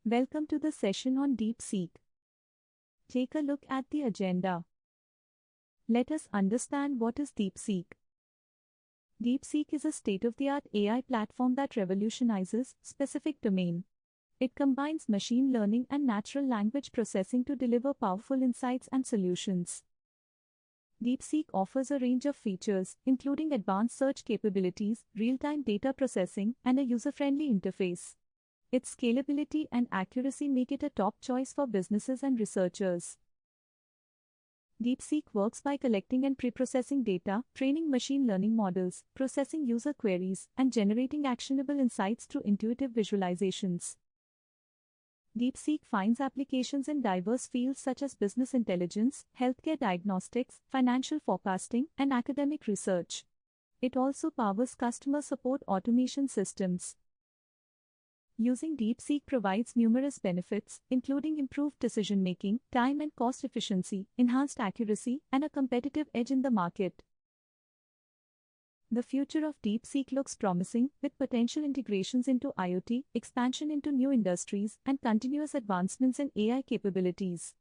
Welcome to the session on DeepSeek. Take a look at the agenda. Let us understand what is DeepSeek. DeepSeek is a state-of-the-art AI platform that revolutionizes specific domain. It combines machine learning and natural language processing to deliver powerful insights and solutions. DeepSeek offers a range of features, including advanced search capabilities, real-time data processing, and a user-friendly interface. Its scalability and accuracy make it a top choice for businesses and researchers. DeepSeek works by collecting and preprocessing data, training machine learning models, processing user queries, and generating actionable insights through intuitive visualizations. DeepSeek finds applications in diverse fields such as business intelligence, healthcare diagnostics, financial forecasting, and academic research. It also powers customer support automation systems. Using DeepSeek provides numerous benefits, including improved decision-making, time and cost efficiency, enhanced accuracy, and a competitive edge in the market. The future of DeepSeek looks promising, with potential integrations into IoT, expansion into new industries, and continuous advancements in AI capabilities.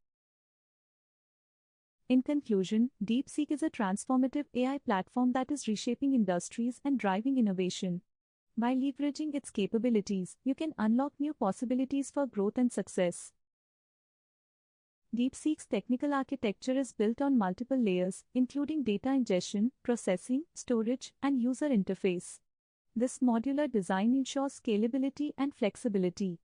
In conclusion, DeepSeek is a transformative AI platform that is reshaping industries and driving innovation. By leveraging its capabilities, you can unlock new possibilities for growth and success. DeepSeek's technical architecture is built on multiple layers, including data ingestion, processing, storage, and user interface. This modular design ensures scalability and flexibility.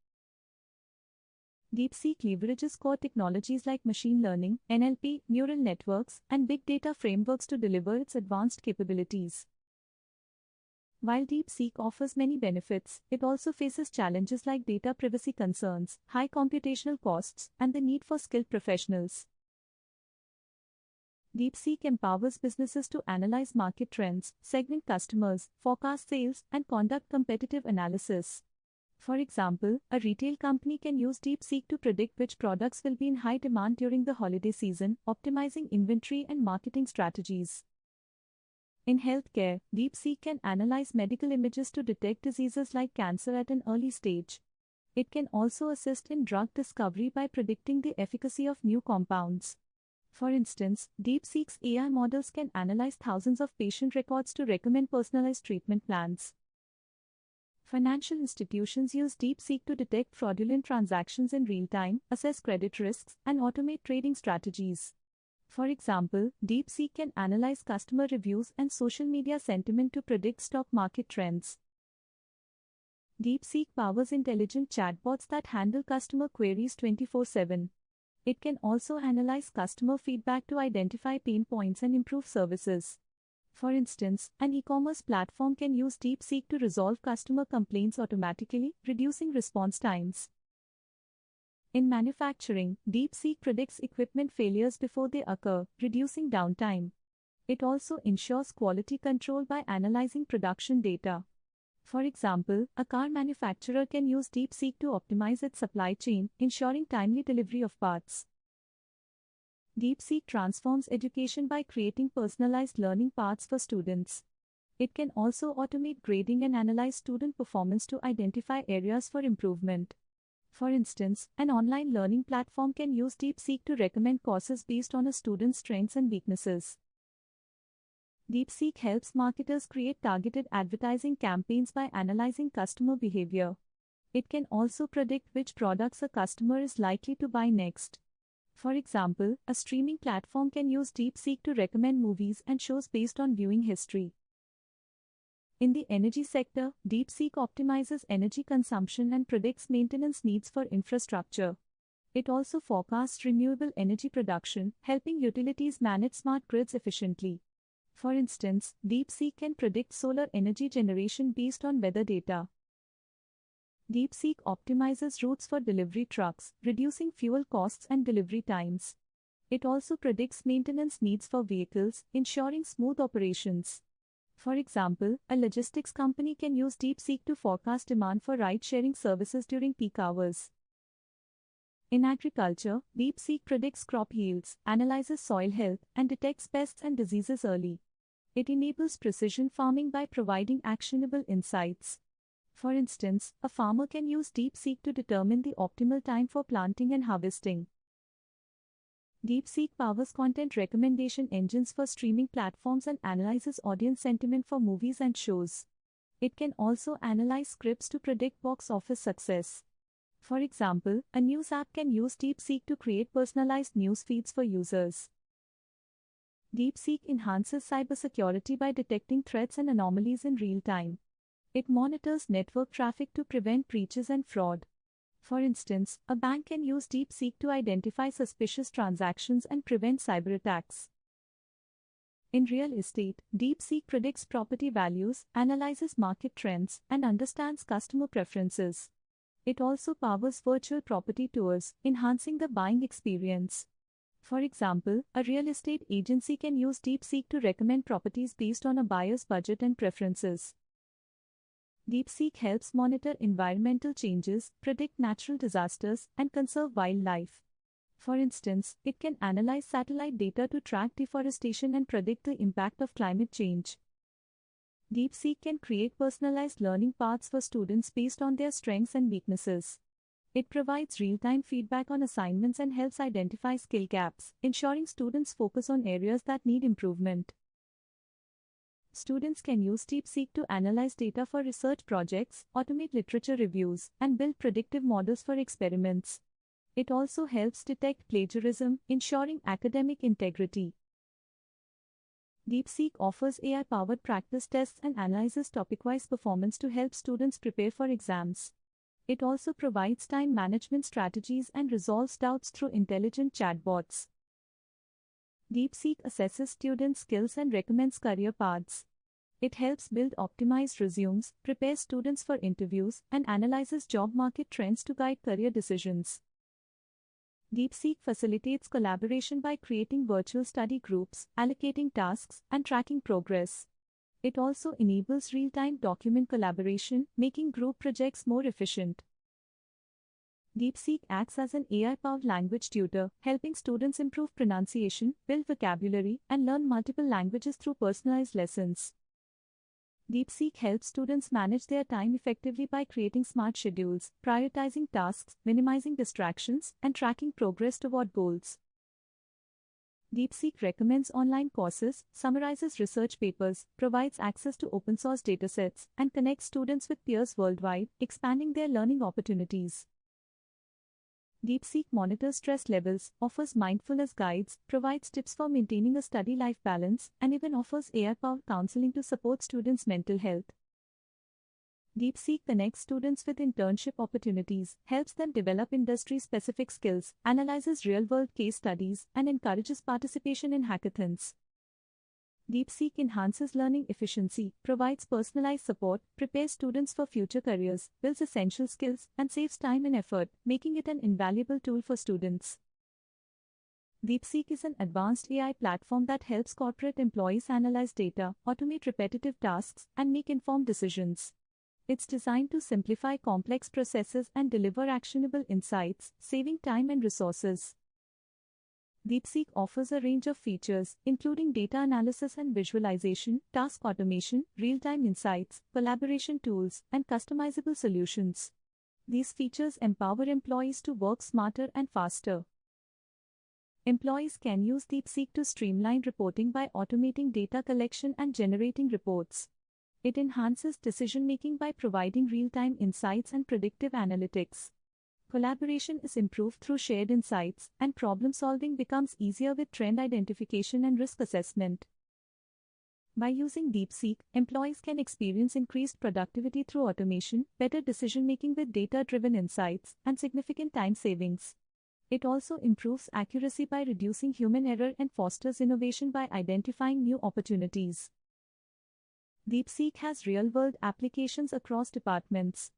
DeepSeek leverages core technologies like machine learning, NLP, neural networks, and big data frameworks to deliver its advanced capabilities. While DeepSeek offers many benefits, it also faces challenges like data privacy concerns, high computational costs, and the need for skilled professionals. DeepSeek empowers businesses to analyze market trends, segment customers, forecast sales, and conduct competitive analysis. For example, a retail company can use DeepSeek to predict which products will be in high demand during the holiday season, optimizing inventory and marketing strategies. In healthcare, DeepSeek can analyze medical images to detect diseases like cancer at an early stage. It can also assist in drug discovery by predicting the efficacy of new compounds. For instance, DeepSeek's AI models can analyze thousands of patient records to recommend personalized treatment plans. Financial institutions use DeepSeek to detect fraudulent transactions in real time, assess credit risks, and automate trading strategies. For example, DeepSeek can analyze customer reviews and social media sentiment to predict stock market trends. DeepSeek powers intelligent chatbots that handle customer queries 24/7. It can also analyze customer feedback to identify pain points and improve services. For instance, an e-commerce platform can use DeepSeek to resolve customer complaints automatically, reducing response times. In manufacturing, DeepSeek predicts equipment failures before they occur, reducing downtime. It also ensures quality control by analyzing production data. For example, a car manufacturer can use DeepSeek to optimize its supply chain, ensuring timely delivery of parts. DeepSeek transforms education by creating personalized learning paths for students. It can also automate grading and analyze student performance to identify areas for improvement. For instance, an online learning platform can use DeepSeek to recommend courses based on a student's strengths and weaknesses. DeepSeek helps marketers create targeted advertising campaigns by analyzing customer behavior. It can also predict which products a customer is likely to buy next. For example, a streaming platform can use DeepSeek to recommend movies and shows based on viewing history. In the energy sector, DeepSeek optimizes energy consumption and predicts maintenance needs for infrastructure. It also forecasts renewable energy production, helping utilities manage smart grids efficiently. For instance, DeepSeek can predict solar energy generation based on weather data. DeepSeek optimizes routes for delivery trucks, reducing fuel costs and delivery times. It also predicts maintenance needs for vehicles, ensuring smooth operations. For example, a logistics company can use DeepSeek to forecast demand for ride-sharing services during peak hours. In agriculture, DeepSeek predicts crop yields, analyzes soil health, and detects pests and diseases early. It enables precision farming by providing actionable insights. For instance, a farmer can use DeepSeek to determine the optimal time for planting and harvesting. DeepSeek powers content recommendation engines for streaming platforms and analyzes audience sentiment for movies and shows. It can also analyze scripts to predict box office success. For example, a news app can use DeepSeek to create personalized news feeds for users. DeepSeek enhances cybersecurity by detecting threats and anomalies in real time. It monitors network traffic to prevent breaches and fraud. For instance, a bank can use DeepSeek to identify suspicious transactions and prevent cyber attacks. In real estate, DeepSeek predicts property values, analyzes market trends, and understands customer preferences. It also powers virtual property tours, enhancing the buying experience. For example, a real estate agency can use DeepSeek to recommend properties based on a buyer's budget and preferences. DeepSeek helps monitor environmental changes, predict natural disasters, and conserve wildlife. For instance, it can analyze satellite data to track deforestation and predict the impact of climate change. DeepSeek can create personalized learning paths for students based on their strengths and weaknesses. It provides real-time feedback on assignments and helps identify skill gaps, ensuring students focus on areas that need improvement. Students can use DeepSeek to analyze data for research projects, automate literature reviews, and build predictive models for experiments. It also helps detect plagiarism, ensuring academic integrity. DeepSeek offers AI-powered practice tests and analyzes topic-wise performance to help students prepare for exams. It also provides time management strategies and resolves doubts through intelligent chatbots. DeepSeek assesses students' skills and recommends career paths. It helps build optimized resumes, prepares students for interviews, and analyzes job market trends to guide career decisions. DeepSeek facilitates collaboration by creating virtual study groups, allocating tasks, and tracking progress. It also enables real-time document collaboration, making group projects more efficient. DeepSeek acts as an AI-powered language tutor, helping students improve pronunciation, build vocabulary, and learn multiple languages through personalized lessons. DeepSeek helps students manage their time effectively by creating smart schedules, prioritizing tasks, minimizing distractions, and tracking progress toward goals. DeepSeek recommends online courses, summarizes research papers, provides access to open-source datasets, and connects students with peers worldwide, expanding their learning opportunities. DeepSeek monitors stress levels, offers mindfulness guides, provides tips for maintaining a study-life balance, and even offers AI-powered counseling to support students' mental health. DeepSeek connects students with internship opportunities, helps them develop industry-specific skills, analyzes real-world case studies, and encourages participation in hackathons. DeepSeek enhances learning efficiency, provides personalized support, prepares students for future careers, builds essential skills, and saves time and effort, making it an invaluable tool for students. DeepSeek is an advanced AI platform that helps corporate employees analyze data, automate repetitive tasks, and make informed decisions. It's designed to simplify complex processes and deliver actionable insights, saving time and resources. DeepSeek offers a range of features, including data analysis and visualization, task automation, real-time insights, collaboration tools, and customizable solutions. These features empower employees to work smarter and faster. Employees can use DeepSeek to streamline reporting by automating data collection and generating reports. It enhances decision-making by providing real-time insights and predictive analytics. Collaboration is improved through shared insights, and problem-solving becomes easier with trend identification and risk assessment. By using DeepSeek, employees can experience increased productivity through automation, better decision-making with data-driven insights, and significant time savings. It also improves accuracy by reducing human error and fosters innovation by identifying new opportunities. DeepSeek has real-world applications across departments.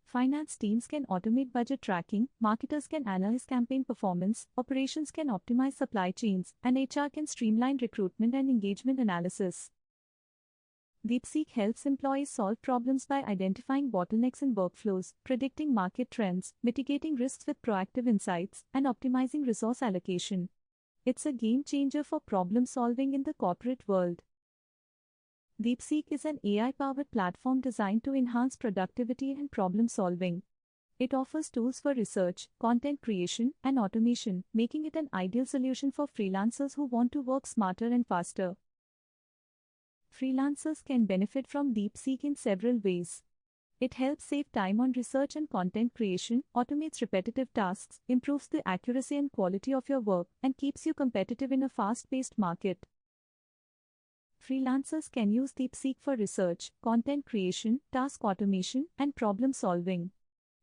Finance teams can automate budget tracking, marketers can analyze campaign performance, operations can optimize supply chains, and HR can streamline recruitment and engagement analysis. DeepSeek helps employees solve problems by identifying bottlenecks in workflows, predicting market trends, mitigating risks with proactive insights, and optimizing resource allocation. It's a game changer for problem solving in the corporate world. DeepSeek is an AI-powered platform designed to enhance productivity and problem-solving. It offers tools for research, content creation, and automation, making it an ideal solution for freelancers who want to work smarter and faster. Freelancers can benefit from DeepSeek in several ways. It helps save time on research and content creation, automates repetitive tasks, improves the accuracy and quality of your work, and keeps you competitive in a fast-paced market. Freelancers can use DeepSeek for research, content creation, task automation, and problem solving.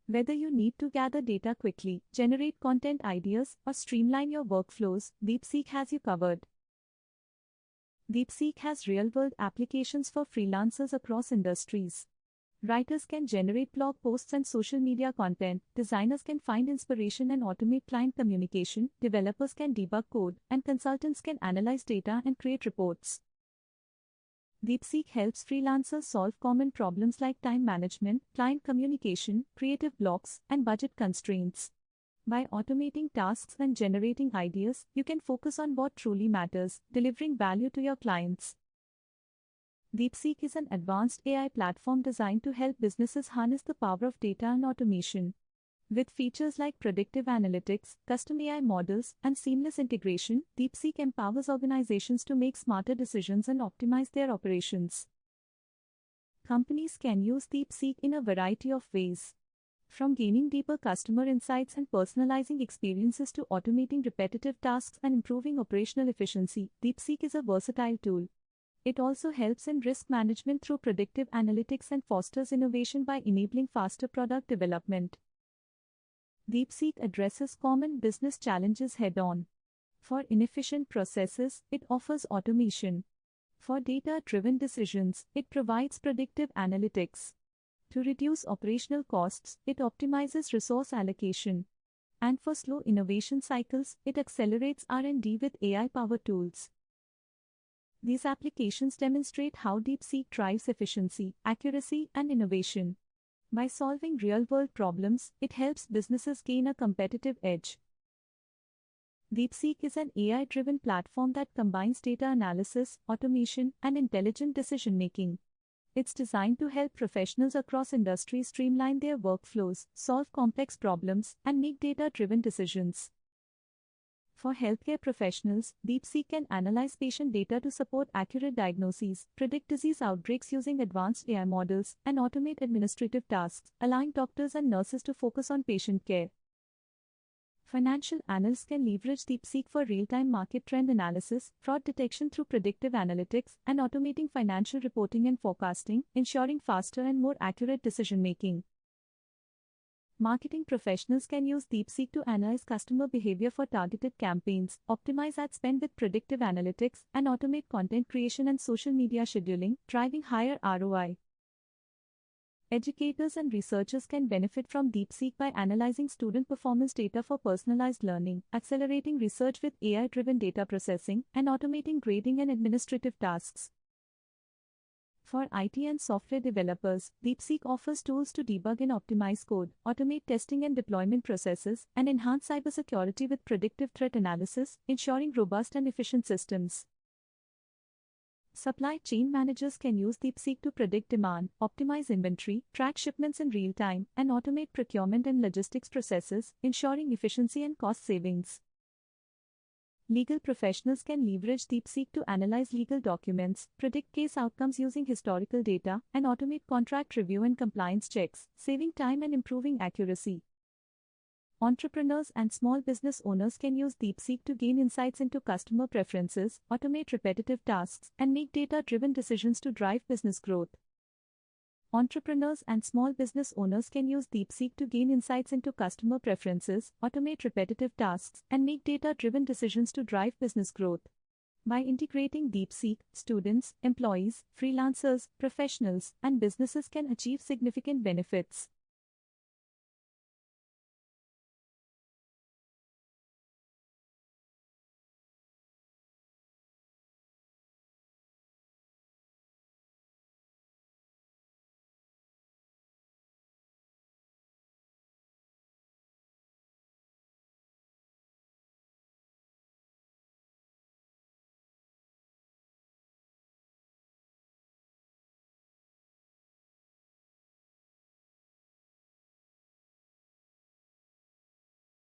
Whether you need to gather data quickly, generate content ideas, or streamline your workflows, DeepSeek has you covered. DeepSeek has real-world applications for freelancers across industries. Writers can generate blog posts and social media content, designers can find inspiration and automate client communication, developers can debug code, and consultants can analyze data and create reports. DeepSeek helps freelancers solve common problems like time management, client communication, creative blocks, and budget constraints. By automating tasks and generating ideas, you can focus on what truly matters, delivering value to your clients. DeepSeek is an advanced AI platform designed to help businesses harness the power of data and automation. With features like predictive analytics, custom AI models, and seamless integration, DeepSeek empowers organizations to make smarter decisions and optimize their operations. Companies can use DeepSeek in a variety of ways. From gaining deeper customer insights and personalizing experiences to automating repetitive tasks and improving operational efficiency, DeepSeek is a versatile tool. It also helps in risk management through predictive analytics and fosters innovation by enabling faster product development. DeepSeek addresses common business challenges head-on. For inefficient processes, it offers automation. For data-driven decisions, it provides predictive analytics. To reduce operational costs, it optimizes resource allocation. And for slow innovation cycles, it accelerates R&D with AI-powered tools. These applications demonstrate how DeepSeek drives efficiency, accuracy, and innovation. By solving real-world problems, it helps businesses gain a competitive edge. DeepSeek is an AI-driven platform that combines data analysis, automation, and intelligent decision-making. It's designed to help professionals across industries streamline their workflows, solve complex problems, and make data-driven decisions. For healthcare professionals, DeepSeek can analyze patient data to support accurate diagnoses, predict disease outbreaks using advanced AI models, and automate administrative tasks, allowing doctors and nurses to focus on patient care. Financial analysts can leverage DeepSeek for real-time market trend analysis, fraud detection through predictive analytics, and automating financial reporting and forecasting, ensuring faster and more accurate decision-making. Marketing professionals can use DeepSeek to analyze customer behavior for targeted campaigns, optimize ad spend with predictive analytics, and automate content creation and social media scheduling, driving higher ROI. Educators and researchers can benefit from DeepSeek by analyzing student performance data for personalized learning, accelerating research with AI-driven data processing, and automating grading and administrative tasks. For IT and software developers, DeepSeek offers tools to debug and optimize code, automate testing and deployment processes, and enhance cybersecurity with predictive threat analysis, ensuring robust and efficient systems. Supply chain managers can use DeepSeek to predict demand, optimize inventory, track shipments in real time, and automate procurement and logistics processes, ensuring efficiency and cost savings. Legal professionals can leverage DeepSeek to analyze legal documents, predict case outcomes using historical data, and automate contract review and compliance checks, saving time and improving accuracy. Entrepreneurs and small business owners can use DeepSeek to gain insights into customer preferences, automate repetitive tasks, and make data-driven decisions to drive business growth. Entrepreneurs and small business owners can use DeepSeek to gain insights into customer preferences, automate repetitive tasks, and make data-driven decisions to drive business growth. By integrating DeepSeek, students, employees, freelancers, professionals, and businesses can achieve significant benefits.